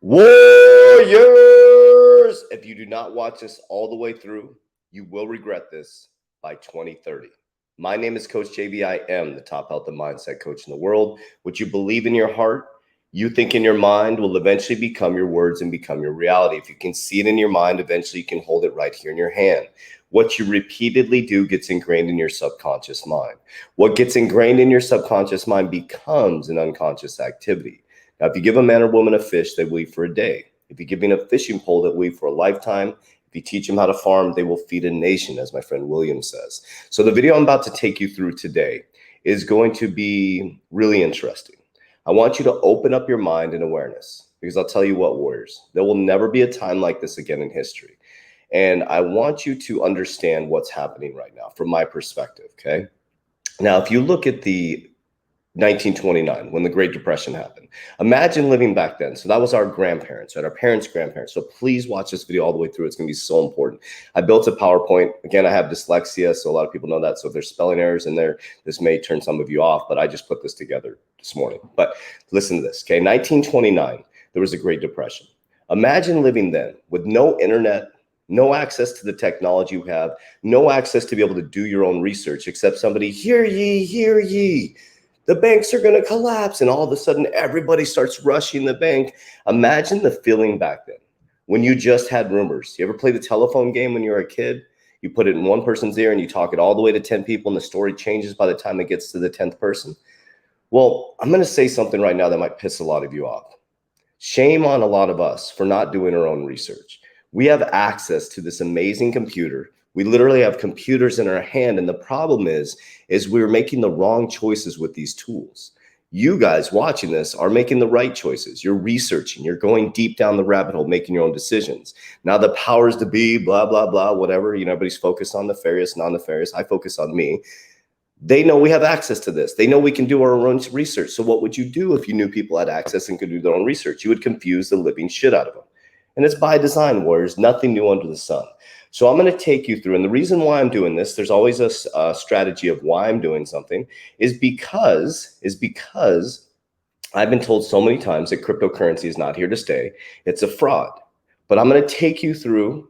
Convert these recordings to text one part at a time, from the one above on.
Warriors! If you do not watch this all the way through, you will regret this by 2030. My name is Coach JV. I am the top health and mindset coach in the world. What you believe in your heart, you think in your mind will eventually become your words and become your reality. If you can see it in your mind, eventually you can hold it right here in your hand. What you repeatedly do gets ingrained in your subconscious mind. What gets ingrained in your subconscious mind becomes an unconscious activity. Now, if you give a man or woman a fish, they will eat for a day. If you give them a fishing pole, they will eat for a lifetime. If you teach them how to farm, they will feed a nation, as my friend William says. So the video I'm about to take you through today is going to be really interesting. I want you to open up your mind and awareness, because I'll tell you what, warriors, there will never be a time like this again in history. And I want you to understand what's happening right now from my perspective, okay? Now, if you look at the 1929, when the Great Depression happened. Imagine living back then. So that was our grandparents, right? Our parents' grandparents. So please watch this video all the way through. It's going to be so important. I built a PowerPoint. Again, I have dyslexia, so a lot of people know that. So if there's spelling errors in there, this may turn some of you off, but I just put this together this morning. But listen to this, okay? 1929, there was a Great Depression. Imagine living then with no internet, no access to the technology you have, no access to be able to do your own research, except somebody, hear ye, hear ye. The banks are going to collapse, and all of a sudden everybody starts rushing the bank. Imagine the feeling back then when you just had rumors. You ever play the telephone game when you were a kid? You put it in one person's ear and you talk it all the way to 10 people, and the story changes by the time it gets to the 10th person. Well, I'm going to say something right now that might piss a lot of you off. Shame on a lot of us for not doing our own research. We have access to this amazing computer. We literally have computers in our hand, and the problem is we're making the wrong choices with these tools. You guys watching this are making the right choices. You're researching, you're going deep down the rabbit hole, making your own decisions. Now the powers to be, blah, blah, blah, whatever, everybody's focused on nefarious, non-nefarious. I focus on me. They know we have access to this. They know we can do our own research. So what would you do if you knew people had access and could do their own research? You would confuse the living shit out of them. And it's by design, warriors, nothing new under the sun. So I'm going to take you through, and the reason why I'm doing this, there's always a strategy of why I'm doing something, is because I've been told so many times that cryptocurrency is not here to stay. It's a fraud. But I'm going to take you through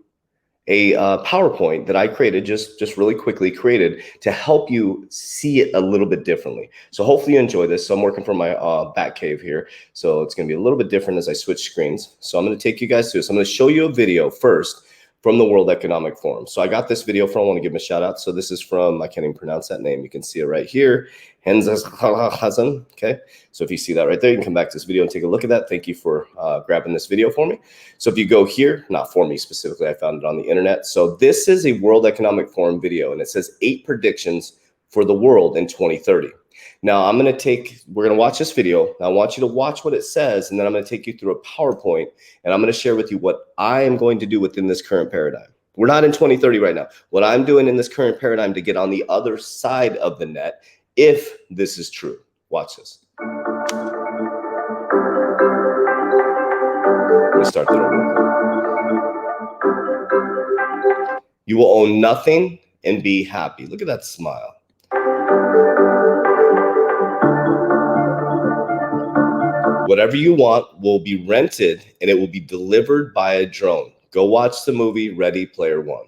a PowerPoint that I created, just really quickly created, to help you see it a little bit differently. So hopefully you enjoy this. So I'm working from my back cave here. So it's going to be a little bit different as I switch screens. So I'm going to take you guys through this. I'm going to show you a video first from the World Economic Forum. So I got this video from, I want to give him a shout out. So this is from, I can't even pronounce that name. You can see it right here. Hazan. Okay. So if you see that right there, you can come back to this video and take a look at that. Thank you for grabbing this video for me. So if you go here, not for me specifically, I found it on the internet. So this is a World Economic Forum video, and it says 8 predictions for the world in 2030. Now we're going to watch this video. Now I want you to watch what it says, and then I'm going to take you through a PowerPoint, and I'm going to share with you what I am going to do within this current paradigm. We're not in 2030 right now. What I'm doing in this current paradigm to get on the other side of the net, if this is true. Watch this. Let me start that over. You will own nothing and be happy. Look at that smile. Whatever you want will be rented, and it will be delivered by a drone. Go watch the movie Ready Player One.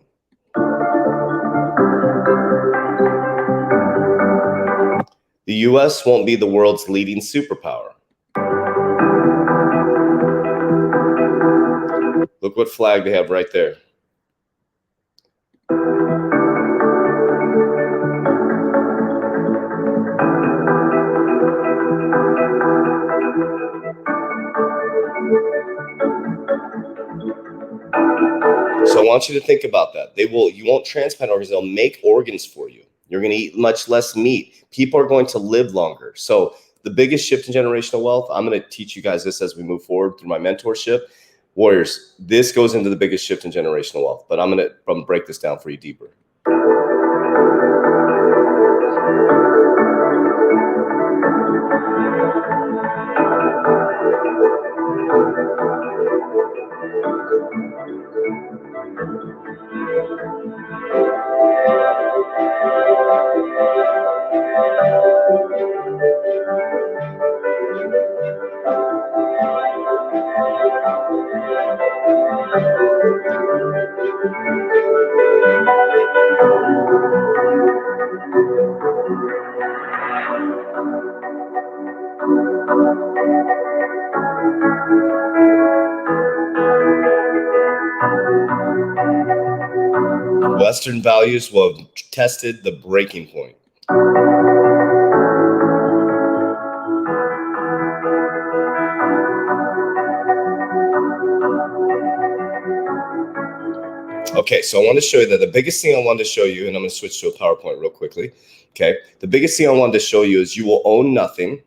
The US won't be the world's leading superpower. Look what flag they have right there. So I want you to think about that. You won't transplant organs, they'll make organs for you. You're going to eat much less meat. People are going to live longer. So the biggest shift in generational wealth, I'm going to teach you guys this as we move forward through my mentorship. Warriors, this goes into the biggest shift in generational wealth, but I'm going to break this down for you deeper. Western values will have tested the breaking point. Okay, so I want to show you that the biggest thing I wanted to show you, and I'm going to switch to a PowerPoint real quickly. Okay, the biggest thing I wanted to show you is you will own nothing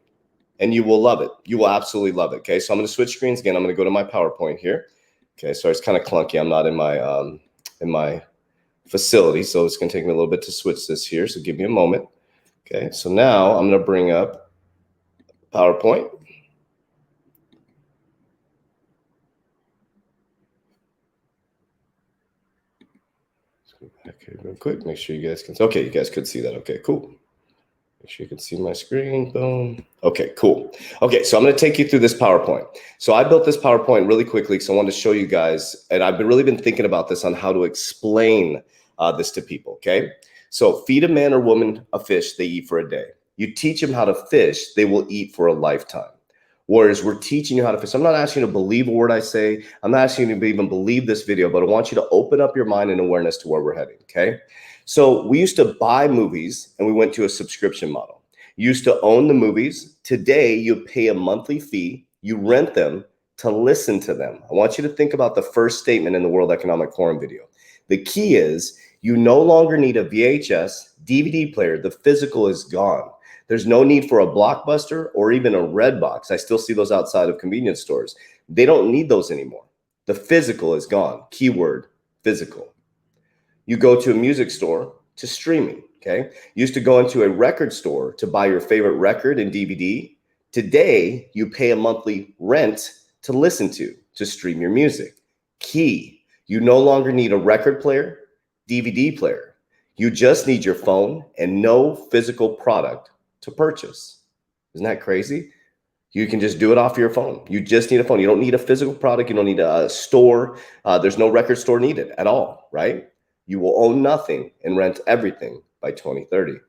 and you will love it. You will absolutely love it. Okay, so I'm going to switch screens again. I'm going to go to my PowerPoint here. Okay, so it's kind of clunky. I'm not in my facility, so it's going to take me a little bit to switch this here. So give me a moment. Okay, so now I'm going to bring up PowerPoint. Okay, real quick, make sure you guys can, okay, you guys could see that. Okay, cool. Make sure you can see my screen, boom. Okay, cool. Okay, so I'm gonna take you through this PowerPoint. So I built this PowerPoint really quickly because I wanted to show you guys, and I've really been thinking about this on how to explain this to people, okay? So feed a man or woman a fish, they eat for a day. You teach them how to fish, they will eat for a lifetime. Whereas we're teaching you how to fish. I'm not asking you to believe a word I say. I'm not asking you to even believe this video, but I want you to open up your mind and awareness to where we're heading, okay? So we used to buy movies and we went to a subscription model. You used to own the movies. Today, you pay a monthly fee. You rent them to listen to them. I want you to think about the first statement in the World Economic Forum video. The key is you no longer need a VHS, DVD player. The physical is gone. There's no need for a Blockbuster or even a Redbox. I still see those outside of convenience stores. They don't need those anymore. The physical is gone. Keyword, physical. You go to a music store to streaming, okay? You used to go into a record store to buy your favorite record and DVD. Today, you pay a monthly rent to listen to stream your music. Key, you no longer need a record player, DVD player. You just need your phone and no physical product to purchase. Isn't that crazy? You can just do it off your phone. You just need a phone. You don't need a physical product. You don't need a store. There's no record store needed at all, right? You will own nothing and rent everything by 2030.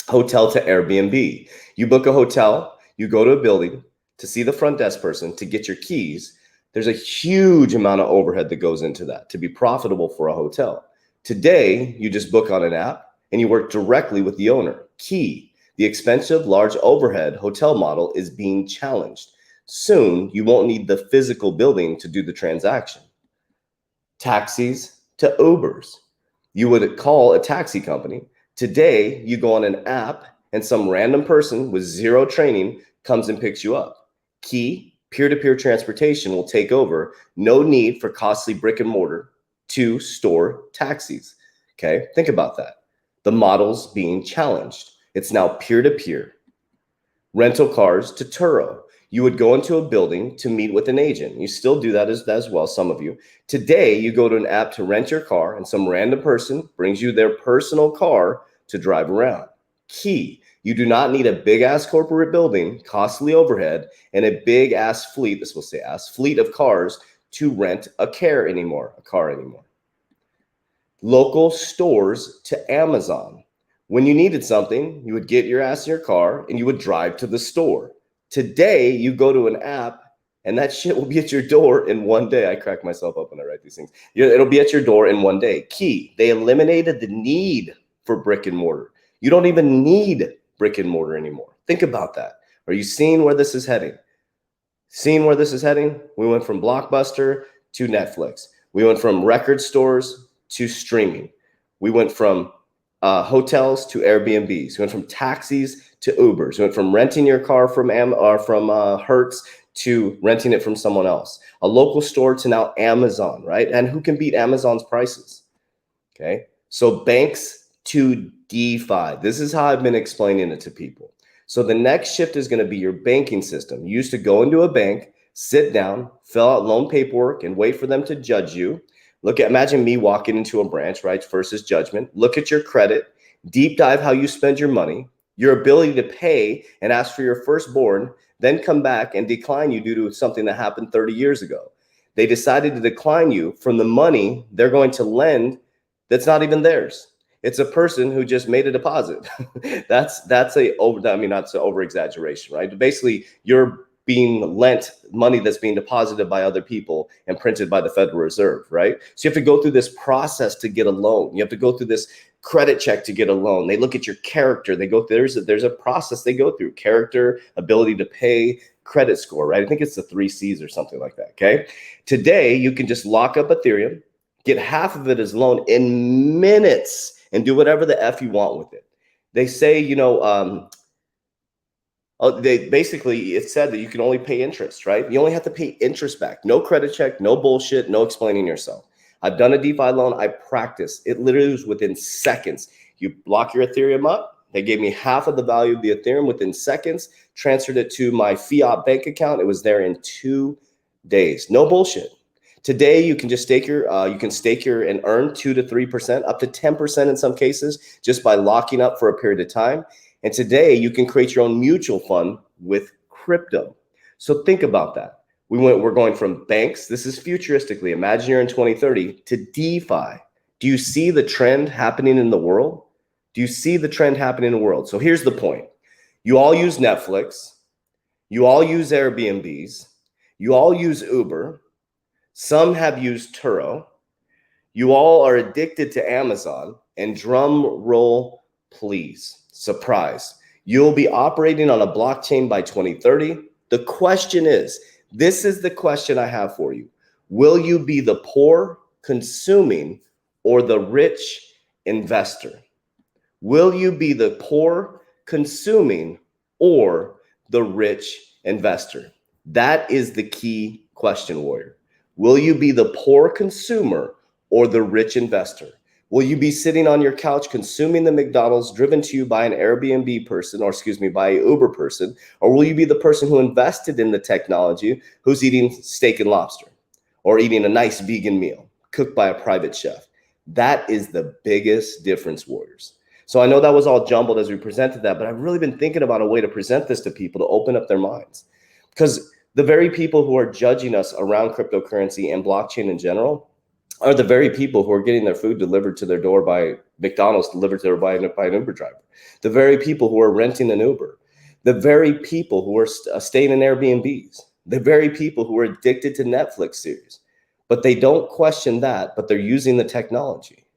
Hotel to Airbnb. You book a hotel, you go to a building to see the front desk person, to get your keys. There's a huge amount of overhead that goes into that to be profitable for a hotel. Today, you just book on an app and you work directly with the owner. Key. The expensive, large overhead hotel model is being challenged. Soon, you won't need the physical building to do the transaction. Taxis to Ubers. You would call a taxi company. Today, you go on an app and some random person with zero training comes and picks you up. Key, peer-to-peer transportation will take over. No need for costly brick and mortar to store taxis. Okay, think about that. The model's being challenged. It's now peer-to-peer. Rental cars to Turo. You would go into a building to meet with an agent. You still do that as well, some of you. Today, you go to an app to rent your car and some random person brings you their personal car to drive around. Key, you do not need a big-ass corporate building, costly overhead, and a big-ass fleet, this will say ass, fleet of cars to rent a car anymore. Local stores to Amazon. When you needed something, you would get your ass in your car and you would drive to the store. Today, you go to an app and that shit will be at your door in one day. I crack myself up when I write these things. It'll be at your door in one day. Key, they eliminated the need for brick and mortar. You don't even need brick and mortar anymore. Think about that. Are you seeing where this is heading? Seeing where this is heading? We went from Blockbuster to Netflix. We went from record stores to streaming. We went from hotels to Airbnbs. We went from taxis to Ubers. We went from renting your car from Hertz to renting it from someone else. A local store to now Amazon, right? And who can beat Amazon's prices? Okay, so banks to DeFi. This is how I've been explaining it to people. So the next shift is going to be your banking system. You used to go into a bank, sit down, fill out loan paperwork, and wait for them to judge you. Imagine me walking into a branch, right? Versus judgment. Look at your credit, deep dive how you spend your money, your ability to pay and ask for your firstborn, then come back and decline you due to something that happened 30 years ago. They decided to decline you from the money they're going to lend that's not even theirs. It's a person who just made a deposit. that's not an over exaggeration, right? Basically, you're being lent money that's being deposited by other people and printed by the Federal Reserve, right? So you have to go through this process to get a loan. You have to go through this credit check to get a loan. They look at your character. They go there's a process they go through: character, ability to pay, credit score, right? I think it's the 3 C's or something like that. Okay. Today, you can just lock up Ethereum, get half of it as loan in minutes, and do whatever the F you want with it. They say, it said that you can only pay interest, right? You only have to pay interest back. No credit check, no bullshit, no explaining yourself. I've done a DeFi loan. I practiced. It literally was within seconds. You block your Ethereum up. They gave me half of the value of the Ethereum within seconds, transferred it to my fiat bank account. It was there in 2 days. No bullshit. Today, you can just stake and earn 2 to 3%, up to 10% in some cases, just by locking up for a period of time. And today, you can create your own mutual fund with crypto. So think about that. We're going from banks. This is futuristically. Imagine you're in 2030 to DeFi. Do you see the trend happening in the world? Do you see the trend happening in the world? So here's the point. You all use Netflix. You all use Airbnbs. You all use Uber. Some have used Turo. You all are addicted to Amazon. And drum roll, please. Surprise. You'll be operating on a blockchain by 2030. The question is, this is the question I have for you. Will you be the poor consuming or the rich investor? Will you be the poor consuming or the rich investor? That is the key question, warrior. Will you be the poor consumer or the rich investor? Will you be sitting on your couch consuming the McDonald's driven to you by an Airbnb person, by an Uber person? Or will you be the person who invested in the technology, who's eating steak and lobster or eating a nice vegan meal cooked by a private chef? That is the biggest difference, warriors. So I know that was all jumbled as we presented that, but I've really been thinking about a way to present this to people to open up their minds. Because the very people who are judging us around cryptocurrency and blockchain in general are the very people who are getting their food delivered to their door by McDonald's, delivered to their by an Uber driver. The very people who are renting an Uber. The very people who are staying in Airbnbs. The very people who are addicted to Netflix series. But they don't question that, but they're using the technology.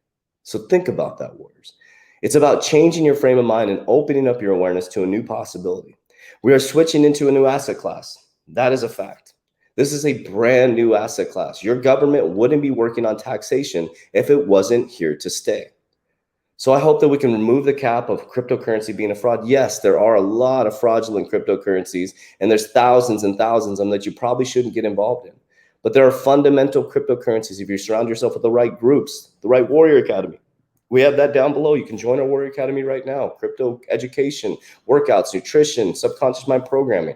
So think about that, warriors. It's about changing your frame of mind and opening up your awareness to a new possibility. We are switching into a new asset class. That is a fact. This is a brand new asset class. Your government wouldn't be working on taxation if it wasn't here to stay. So I hope that we can remove the cap of cryptocurrency being a fraud. Yes, there are a lot of fraudulent cryptocurrencies, and there's thousands and thousands of them that you probably shouldn't get involved in. But there are fundamental cryptocurrencies if you surround yourself with the right groups, the right Warrior Academy. We have that down below. You can join our Warrior Academy right now. Crypto education, workouts, nutrition, subconscious mind programming.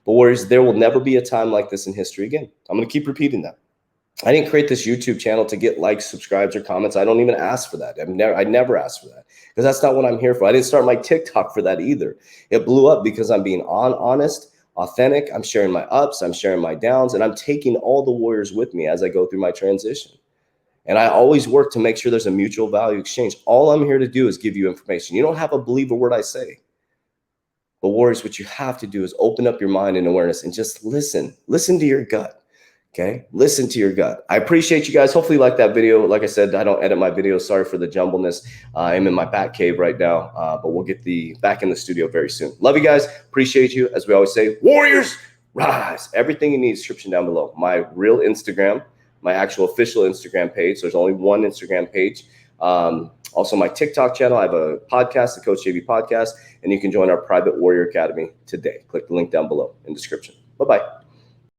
But warriors, there will never be a time like this in history again. I'm going to keep repeating that. I didn't create this YouTube channel to get likes, subscribes, or comments. I don't even ask for that. I never ask for that because that's not what I'm here for. I didn't start my TikTok for that either. It blew up because I'm being honest, authentic. I'm sharing my ups. I'm sharing my downs. And I'm taking all the warriors with me as I go through my transition. And I always work to make sure there's a mutual value exchange. All I'm here to do is give you information. You don't have to believe a word I say. But warriors, what you have to do is open up your mind and awareness and just listen. Listen to your gut, okay? Listen to your gut. I appreciate you guys. Hopefully you like that video. Like I said, I don't edit my videos. Sorry for the jumbleness. I'm in my bat cave right now, but we'll get back in the studio very soon. Love you guys. Appreciate you. As we always say, warriors, rise. Everything you need, description down below. My real Instagram, my actual official Instagram page. So there's only one Instagram page. Also my TikTok channel. I have a podcast, the Coach JB podcast, and you can join our private Warrior Academy today. Click the link down below in the description. Bye-bye.